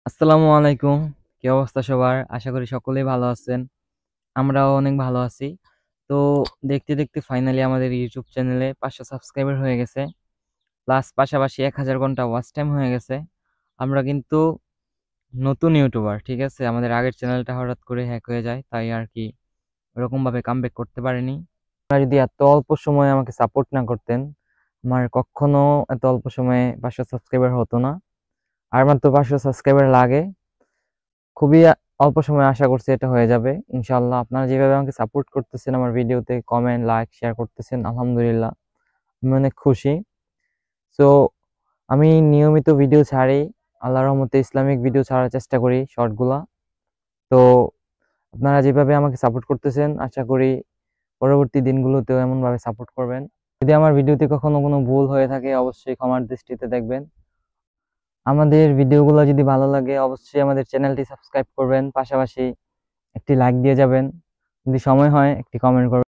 আসসালামু আলাইকুম। কি অবস্থা সবার? আশা করি সকলেই ভালো আছেন। আমরাও অনেক ভালো আছি। তো দেখতে, দেখতে ফাইনালি আমাদের ইউটিউব চ্যানেলে ৫০০ সাবস্ক্রাইবার হয়ে গেছে। প্লাস পাশাপাশি ১,০০০ ঘন্টা ওয়াচ টাইম হয়ে গেছে। আমরা কিন্তু নতুন ইউটিউবার, ঠিক আছে? আমাদের আগের চ্যানেলটা হঠাৎ করে হ্যাক হয়ে যায়। তাই আরকি ওরকমভাবে কামব্যাক করতে পারিনি। আপনারা যদি এত অল্প সময়ে আমাকে সাপোর্ট না করতেন, আমার কখনো এত অল্প সময়ে ৫০০ সাবস্ক্রাইবার হতো না। আর মাত্র ৫০০ সাবস্ক্রাইবার লাগে। খুবই অল্প সময়ে আশা করছি এটা হয়ে যাবে ইনশাআল্লাহ। আপনারা যেভাবে আমাকে সাপোর্ট করতেছেন আমার ভিডিওতে কমেন্ট লাইক শেয়ার করতেছেন, আলহামদুলিল্লাহ আমি অনেক খুশি। সো আমি নিয়মিত ভিডিও ছাড়ি, আল্লাহর রহমতে ইসলামিক ভিডিও ছাড়ার চেষ্টা করি শর্টগুলা। তো আপনারা যেভাবে আমাকে সাপোর্ট করতেছেন আশা করি পরবর্তী দিনগুলোতেও এমনভাবে সাপোর্ট করবেন। যদি আমার ভিডিওতে কখনো কোনো ভুল হয়ে থাকে অবশ্যই ক্ষমার দৃষ্টিতে দেখবেন। আমাদের ভিডিওগুলো যদি ভালো লাগে অবশ্যই আমাদের চ্যানেলটি সাবস্ক্রাইব করবেন, পাশাপাশি একটি লাইক দিয়ে যাবেন। যদি সময় হয় একটি কমেন্ট করবেন।